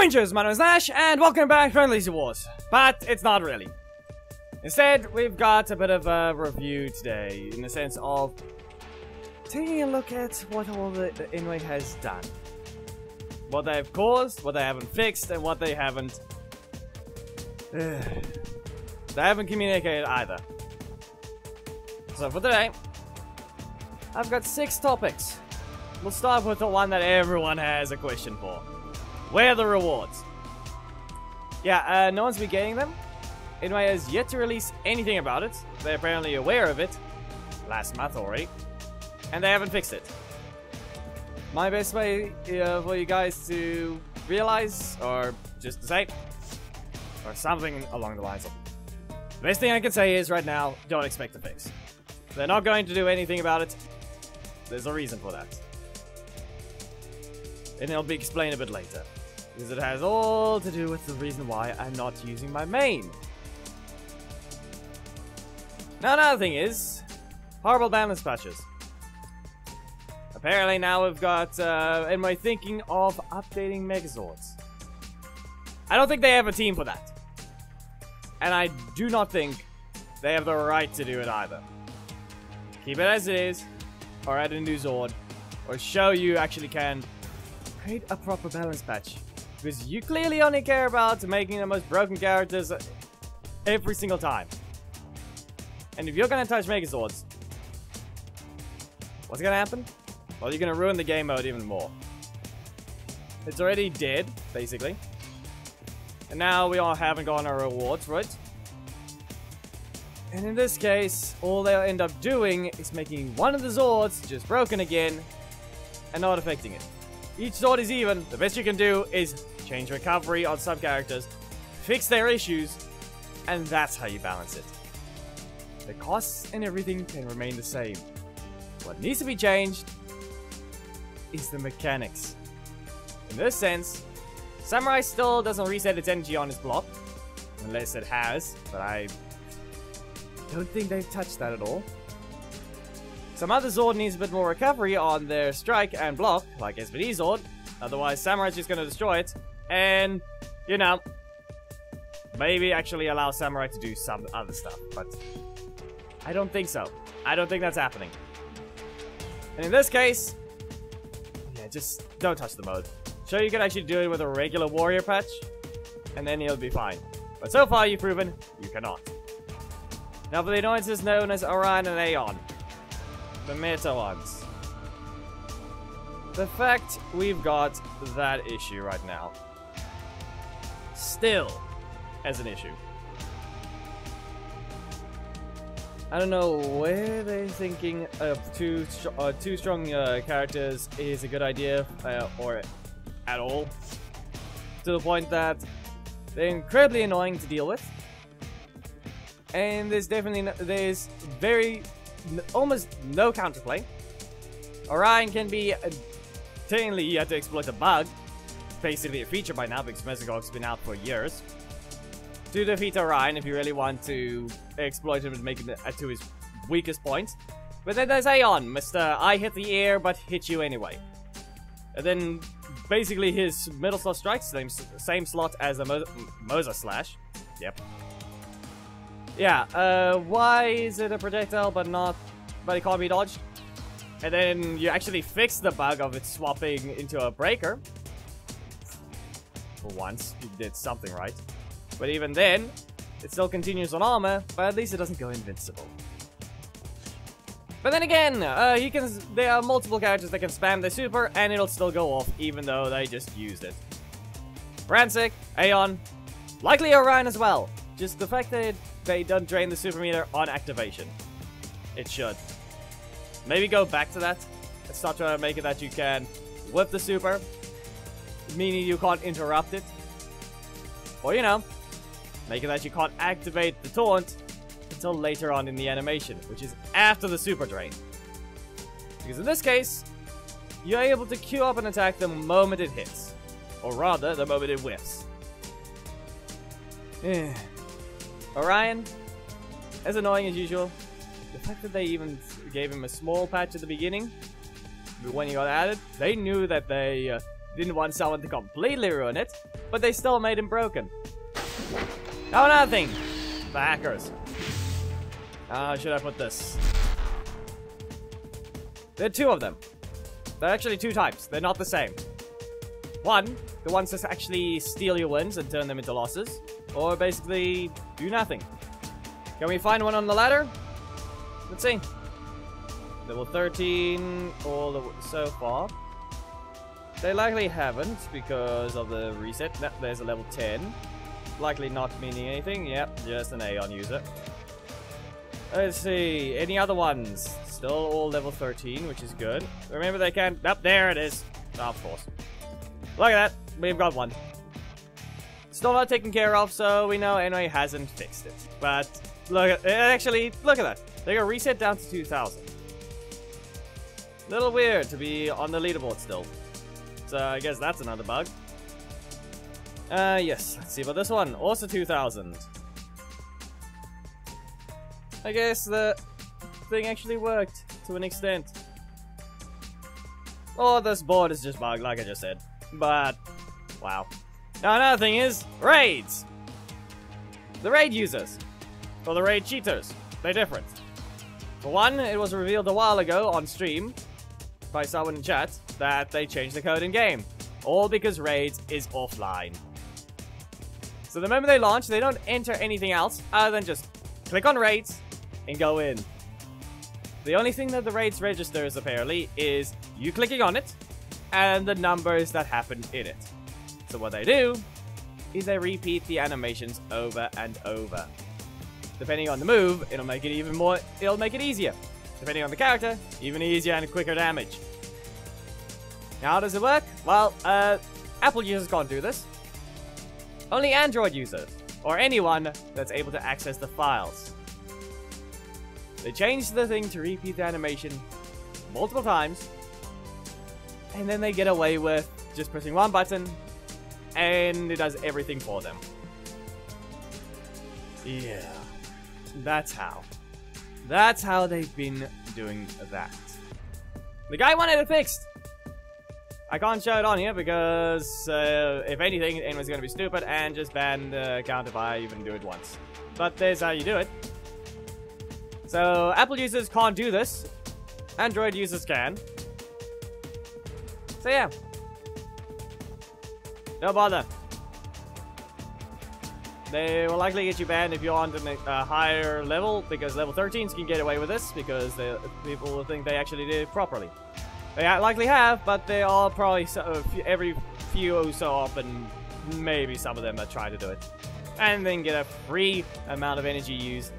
Rangers, my name is Nash, and welcome back to Lazy Wars. But it's not really. Instead, we've got a bit of a review today, in the sense of taking a look at what all the nWay has done. What they've caused, what they haven't fixed, and what they haven't... they haven't communicated either. So for today, I've got 6 topics. We'll start with the one that everyone has a question for. Where are the rewards? Yeah, no one's been getting them. nWay has yet to release anything about it. They're apparently aware of it. Last month already. And they haven't fixed it. My best way for you guys to realize, or just to say, or something along the lines of, the best thing I can say is right now, don't expect a fix. They're not going to do anything about it. There's a reason for that. And it'll be explained a bit later. Because it has all to do with the reason why I'm not using my main. Now another thing is, horrible balance patches. Apparently now we've got nWay thinking of updating megazords. I don't think they have a team for that. And I do not think they have the right to do it either. Keep it as it is, or add a new Zord, or show you actually can create a proper balance patch. Because you clearly only care about making the most broken characters every single time. And if you're gonna touch megazords, what's gonna happen? Well, you're gonna ruin the game mode even more. It's already dead, basically. And now we all haven't gotten our rewards, right? And in this case, all they'll end up doing is making one of the Zords just broken again and not affecting it. Each Zord is even. The best you can do is change recovery on some characters, fix their issues, and that's how you balance it. The costs and everything can remain the same. What needs to be changed is the mechanics. In this sense, Samurai still doesn't reset its energy on his block, unless it has, but I don't think they've touched that at all. Some other Zord needs a bit more recovery on their strike and block, like SPD Zord, otherwise Samurai's just gonna destroy it, and, you know, maybe actually allow Samurai to do some other stuff, but I don't think so. I don't think that's happening. And in this case, yeah, just don't touch the mode. Sure, you can actually do it with a regular warrior patch, and then you'll be fine. But so far, you've proven you cannot. Now for the annoyances known as Orion and Aiyon. The meta ones. The fact we've got that issue right now still as an issue. I don't know where they're thinking of two strong characters is a good idea, or at all. To the point that they're incredibly annoying to deal with. And there's definitely almost no counterplay. Orion can be technically you have to exploit a bug, basically a feature by now because Mesogog's been out for years. To defeat Orion if you really want to exploit him and make him to his weakest point. But then there's Aiyon, Mr. I hit the air but hit you anyway. And then basically his middle slot strikes, same slot as the Moza Slash. Yep. Yeah, why is it a projectile but it can't be dodged? And then you actually fix the bug of it swapping into a breaker. For once, you did something right. But even then, it still continues on armor, but at least it doesn't go invincible. But then again, there are multiple characters that can spam their super and it'll still go off even though they just used it. Rancic, Aiyon, likely Orion as well. Just the fact that they don't drain the super meter on activation. It should. Maybe go back to that and start trying to make it that you can whip the super, meaning you can't interrupt it. Or, you know, make it that you can't activate the taunt until later on in the animation, which is after the super drain. Because in this case, you're able to queue up an attack the moment it hits. Or rather, the moment it whiffs. Orion, as annoying as usual. The fact that they even gave him a small patch at the beginning, when he got added, they knew that didn't want someone to completely ruin it, but they still made him broken. Now another thing. The hackers. How should I put this? There are two of them. They're actually two types. They're not the same. One, the ones that actually steal your wins and turn them into losses. Or basically, do nothing. Can we find one on the ladder? Let's see. Level 13 so far. They likely haven't because of the reset. No, there's a level 10. Likely not meaning anything. Yep, just an Aiyon user. Let's see. Any other ones? Still all level 13, which is good. Remember they can't... Oh, there it is. Oh, of course. Look at that. We've got one. Still not taken care of, so we know nWay hasn't fixed it. But look at... Actually, look at that. They got reset down to 2,000. Little weird to be on the leaderboard still. So I guess that's another bug. Yes. Let's see about this one. Also 2,000. I guess the thing actually worked to an extent. Or this board is just bugged, like I just said. But, wow. Now another thing is, raids! The raid users. Or the raid cheaters. They're different. For one, it was revealed a while ago on stream by someone in chat that they changed the code in game. All because raids is offline. So the moment they launch, they don't enter anything else other than just click on raids and go in. The only thing that the raids registers apparently is you clicking on it and the numbers that happen in it. So what they do is they repeat the animations over and over. Depending on the move, it'll make it easier. Depending on the character, even easier and quicker damage. Now how does it work? Well, Apple users can't do this. Only Android users, or anyone that's able to access the files. They changed the thing to repeat the animation multiple times, and then they get away with just pressing one button, and it does everything for them. Yeah, that's how. That's how they've been doing that. The guy wanted it fixed. I can't show it on here because, if anything, anyone's going to be stupid and just ban the account if I even do it once. But there's how you do it. So, Apple users can't do this. Android users can. So, yeah. No bother. They will likely get you banned if you're on a higher level, because level 13s can get away with this, because people will think they actually did it properly. They likely have, but they are probably every few so often, maybe some of them that try to do it. And then get a free amount of energy used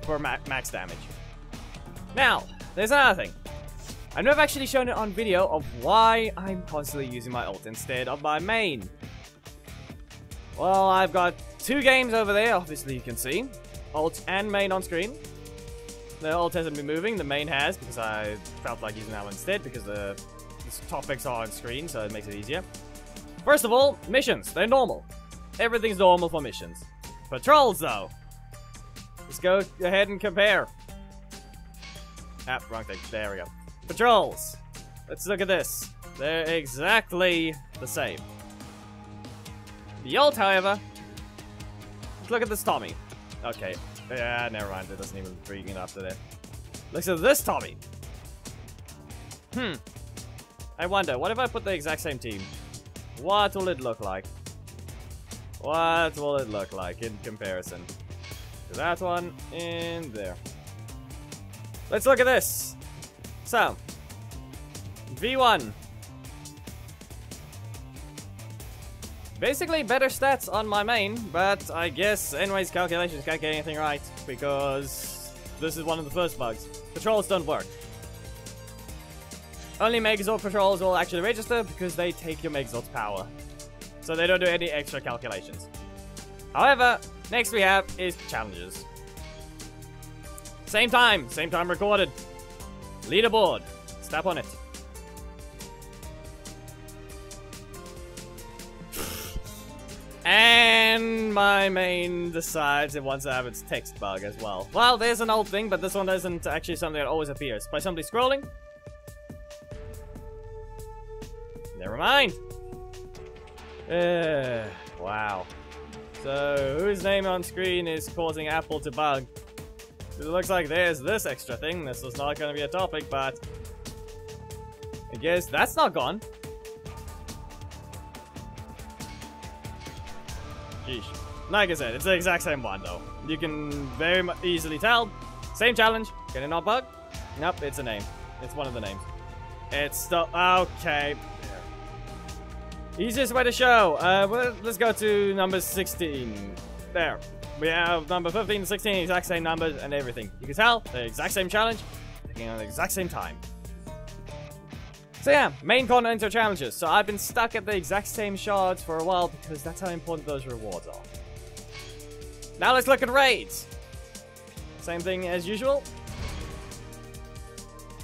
for max damage. Now, there's another thing. I've never actually shown it on video of why I'm constantly using my ult instead of my main. Well, I've got two games over there, obviously you can see. Ult and main on screen. The ult hasn't been moving, the main has, because I felt like using that one instead, because the topics are on screen, so it makes it easier. First of all, missions. They're normal. Everything's normal for missions. Patrols, though. Let's go ahead and compare. Ah, wrong thing. There we go. Patrols. Let's look at this. They're exactly the same. The ult, however... Let's look at this Tommy. Okay. Yeah, never mind. It doesn't even bring it after that. Look at this Tommy. I wonder, what if I put the exact same team? What will it look like? What will it look like in comparison to that one in there? Let's look at this. So, V1. Basically better stats on my main, but I guess nWay's calculations can't get anything right, because this is one of the first bugs. Patrols don't work. Only megazord patrols will actually register because they take your megazord's power. So they don't do any extra calculations. However, next we have is challenges. Same time recorded. Leaderboard. Step on it. And my main decides it wants to have its text bug as well. Well, there's an old thing, but this one isn't actually something that always appears. By somebody scrolling. Never mind. Wow. So, whose name on screen is causing Apple to bug? It looks like there's this extra thing. This was not going to be a topic, but I guess that's not gone. Sheesh. Like I said, it's the exact same one, though. You can very easily tell. Same challenge. Can it not bug? Nope, it's a name. It's one of the names. It's still... Okay. Easiest way to show. Well, let's go to number 16. There. We have number 15 and 16, exact same numbers and everything. You can tell, the exact same challenge, taking on the exact same time. So yeah, main content challenges. So I've been stuck at the exact same shards for a while because that's how important those rewards are. Now let's look at raids. Same thing as usual.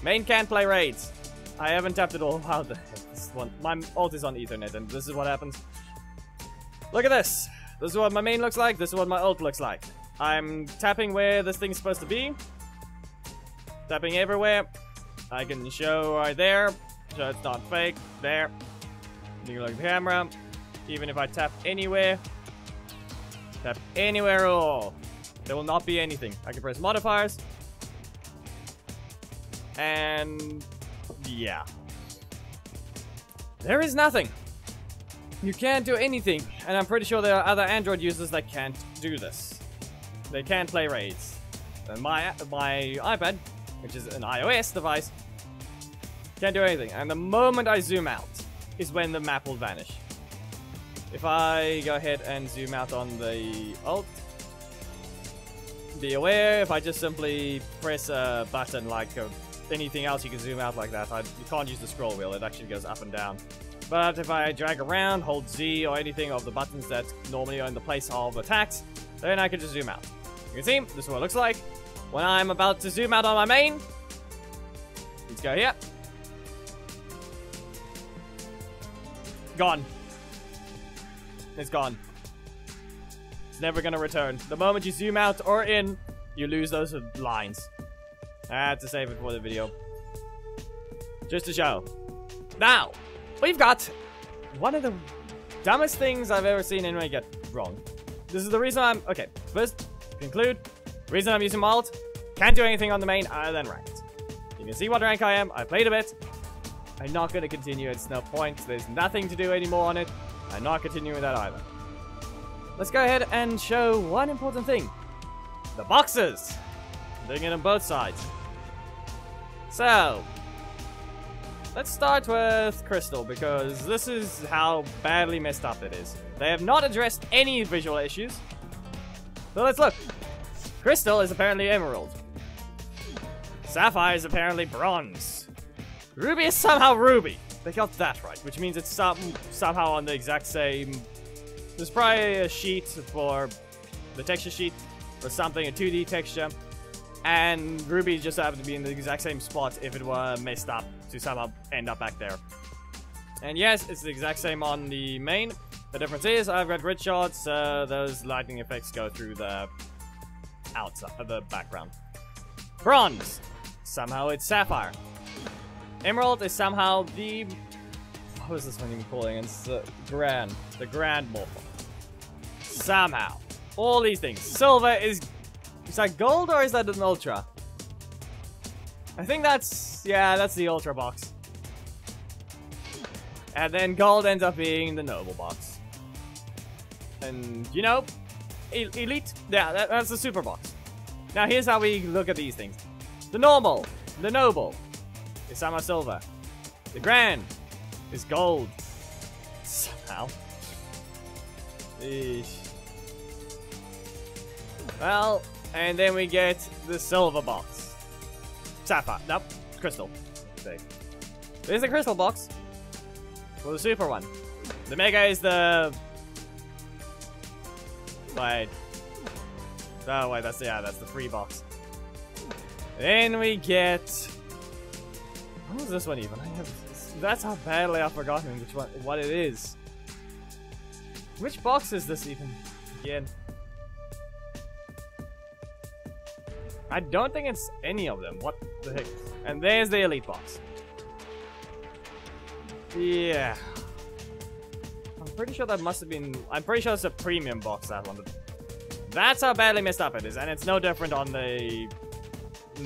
Main can't play raids. I haven't tapped it all. How the heck? This one, my ult is on Ethernet, and this is what happens. Look at this. This is what my main looks like. This is what my ult looks like. I'm tapping where this thing's supposed to be. Tapping everywhere. I can show right there. So it's not fake. There. You can look at the camera. Even if I tap anywhere. Tap anywhere at all. There will not be anything. I can press modifiers. And... yeah. There is nothing. You can't do anything. And I'm pretty sure there are other Android users that can't do this. They can't play raids. And my iPad, which is an iOS device, can't do anything. And the moment I zoom out is when the map will vanish. If I go ahead and zoom out on the ult, be aware if I just simply press a button like anything else you can zoom out like that, you can't use the scroll wheel, it actually goes up and down. But if I drag around, hold Z or anything of the buttons that normally are in the place of attacks, then I can just zoom out. You can see, this is what it looks like. When I'm about to zoom out on my main, let's go here. Gone. It's gone. It's never gonna return. The moment you zoom out or in, you lose those lines. I had to save it for the video. Just to show. Now, we've got one of the dumbest things I've ever seen anyone get wrong. This is the reason I'm... okay, first, conclude. Reason I'm using Malt. Can't do anything on the main other than ranked. You can see what rank I am. I played a bit. I'm not going to continue. It's no point. There's nothing to do anymore on it. I'm not continuing that either. Let's go ahead and show one important thing. The boxes. I'm doing it on both sides. So, let's start with Crystal, because this is how badly messed up it is. They have not addressed any visual issues. So let's look. Crystal is apparently emerald. Sapphire is apparently bronze. Ruby is somehow ruby. They got that right, which means it's somehow on the exact same... there's probably a sheet for the texture sheet or something, a 2D texture. And Ruby just happened to be in the exact same spot if it were messed up to somehow end up back there. And yes, it's the exact same on the main. The difference is I've got grid shots, those lightning effects go through the outside of the background. Bronze. Somehow it's sapphire. Emerald is somehow the... what was this one even calling? It's the grand morpho. Somehow. All these things. Silver is... is that gold or is that an ultra? I think that's... yeah, that's the ultra box. And then gold ends up being the noble box. And, you know, elite? Yeah, that's the super box. Now here's how we look at these things. The normal, the noble, is somehow silver. The grand is gold. Somehow. Eesh. Well, and then we get the silver box. Sapphire. Nope. Crystal. There's the crystal box. For the super one. The mega is the... wait. Oh, wait, that's the free box. Then we get... what was this one even? That's how badly I've forgotten which one, what it is. Which box is this even? Again. I don't think it's any of them. What the heck? And there's the elite box. Yeah. pretty sure that must have been... I'm pretty sure it's a premium box, that one. That's how badly messed up it is, and it's no different on the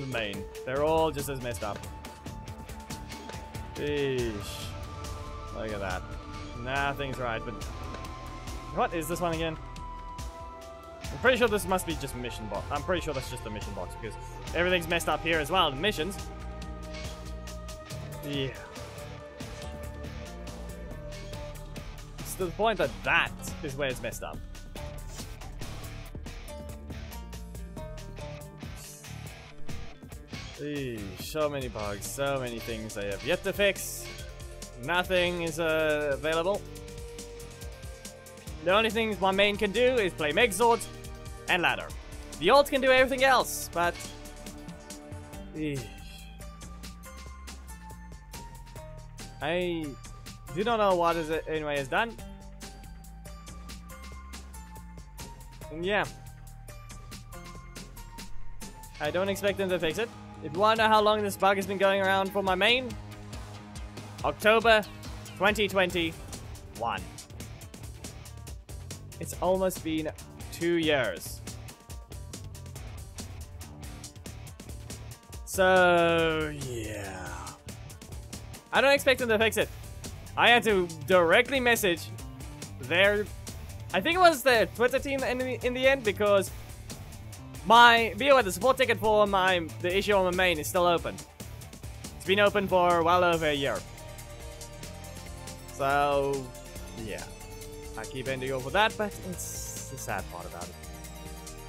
main. They're all just as messed up. Sheesh. Look at that. Nothing's right, but... What is this one again? I'm pretty sure this must be just mission box. I'm pretty sure that's just a mission box, because everything's messed up here as well in missions. Yeah. It's to the point that that is where it's messed up. So many bugs, so many things I have yet to fix. Nothing is available. The only things my main can do is play megazords and ladder. The ult can do everything else, but... I do not know what nWay has done. And yeah. I don't expect them to fix it. If you want to know how long this bug has been going around for my main, October 2021. It's almost been 2 years. So, yeah. I don't expect them to fix it. I had to directly message their... I think it was their Twitter team in the end, because my BOA, the support ticket for the issue on my main is still open. It's been open for well over a year. So, yeah. I keep ending up with that, but it's the sad part about it.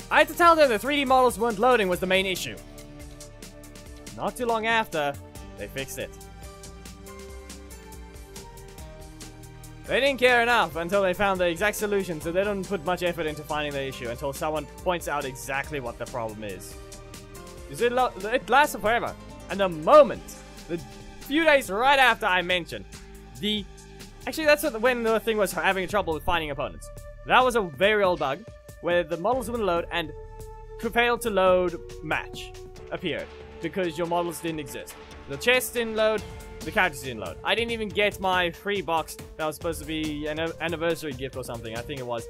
I had to tell them the 3D models weren't loading was the main issue. Not too long after, they fixed it. They didn't care enough until they found the exact solution, so they don't put much effort into finding the issue until someone points out exactly what the problem is. Because it lasted forever. And the moment, the few days right after I mentioned, actually that's when the thing was having trouble with finding opponents. That was a very old bug, where the models wouldn't load and failed to load match appeared, because your models didn't exist. The chest didn't load, the characters didn't load. I didn't even get my free box that was supposed to be an anniversary gift or something. I think it was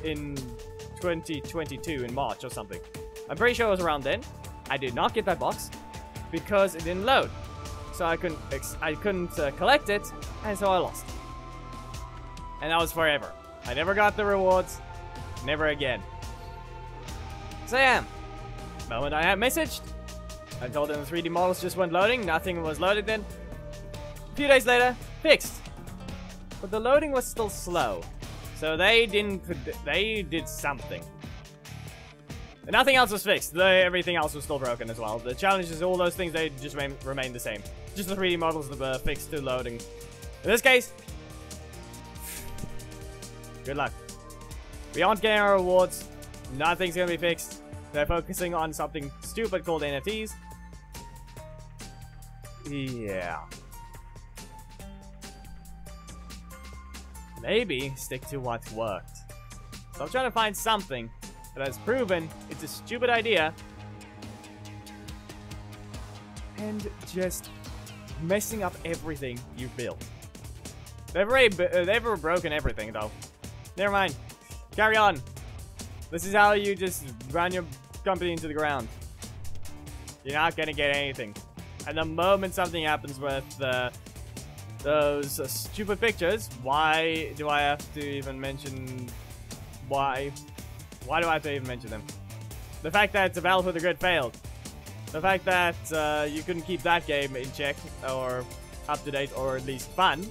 in 2022 in March or something. I'm pretty sure it was around then. I did not get that box because it didn't load. So I couldn't collect it, and so I lost. And that was forever. I never got the rewards. Never again. So yeah. The moment I had messaged, I told them the 3D models just weren't loading. Nothing was loaded then. A few days later, fixed. But the loading was still slow. So they did something. And nothing else was fixed. Everything else was still broken as well. The challenges, all those things, they just remained the same. Just the 3D models that were fixed to loading. In this case, good luck. We aren't getting our rewards. Nothing's gonna be fixed. They're focusing on something stupid called NFTs. Yeah. Maybe stick to what worked. So I'm trying to find something that has proven it's a stupid idea and just messing up everything you've built. They've broken everything though. Never mind. Carry on. This is how you just run your company into the ground. You're not gonna get anything. And the moment something happens with those stupid pictures, why do I have to even mention why? Why do I have to even mention them? The fact that Battle for the Grid failed. The fact that you couldn't keep that game in check or up to date or at least fun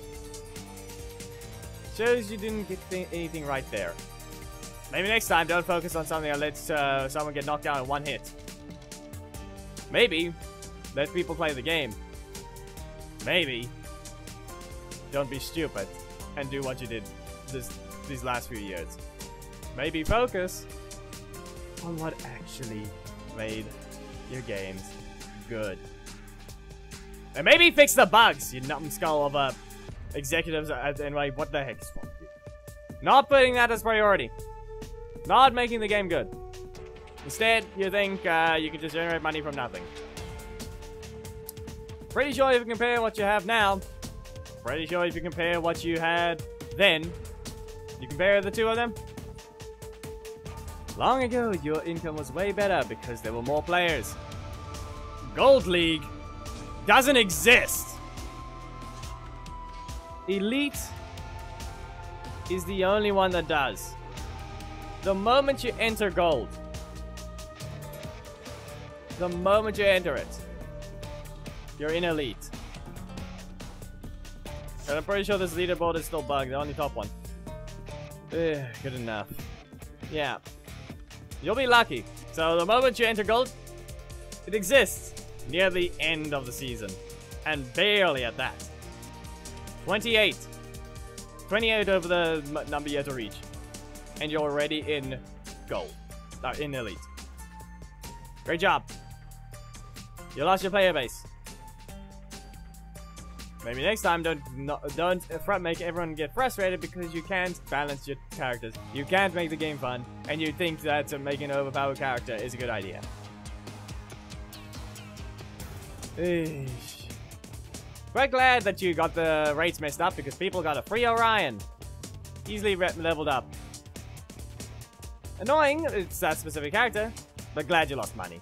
shows you didn't get anything right there. Maybe next time don't focus on something that lets someone get knocked down in one hit. Maybe let people play the game. Maybe don't be stupid and do what you did these last few years. Maybe focus on what actually made your games good. And maybe fix the bugs, you numbskull of executives at nWay. What the heck is wrong with you? Not putting that as priority. Not making the game good. Instead, you think you can just generate money from nothing. Pretty sure if you compare what you have now, pretty sure if you compare what you had then, You compare the two of them? Long ago, your income was way better because there were more players. Gold League doesn't exist. Elite is the only one that does. The moment you enter gold, the moment you enter it, you're in elite. And I'm pretty sure this leaderboard is still bugged, the only top one. Good enough. Yeah. You'll be lucky. So the moment you enter gold, it exists near the end of the season. And barely at that. 28. 28 over the number you have to reach. And you're already in gold. In elite. Great job. You lost your player base. Maybe next time don't make everyone get frustrated because you can't balance your characters. You can't make the game fun, and you think that making an overpowered character is a good idea. Quite glad that you got the rates messed up because people got a free Orion. Easily leveled up. Annoying, it's that specific character, but glad you lost money.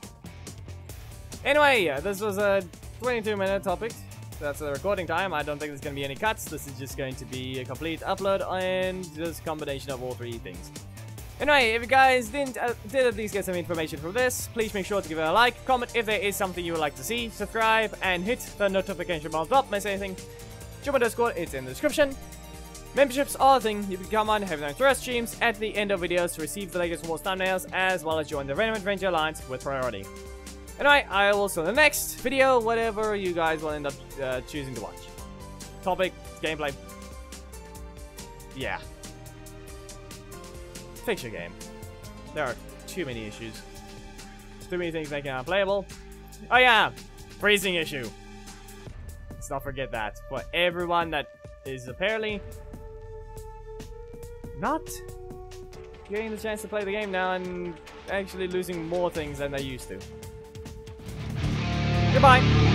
Anyway, this was a 22-minute topic. That's the recording time. I don't think there's going to be any cuts. This is just going to be a complete upload and just a combination of all three things. Anyway, if you guys did at least get some information from this, please make sure to give it a like, comment if there is something you would like to see, subscribe, and hit the notification bell to not miss anything. Join my Discord, it's in the description. Memberships are a thing you can come on, have nice rest streams at the end of videos to receive the latest rewards thumbnails, as well as join the Random Adventure Alliance with priority. Anyway, I will see you in the next video, whatever you guys will end up choosing to watch. Topic, gameplay. Yeah. Fix your game. There are too many issues. Too many things making it unplayable. Oh yeah! Freezing issue. Let's not forget that. For everyone that is apparently not getting the chance to play the game now and actually losing more things than they used to. Goodbye.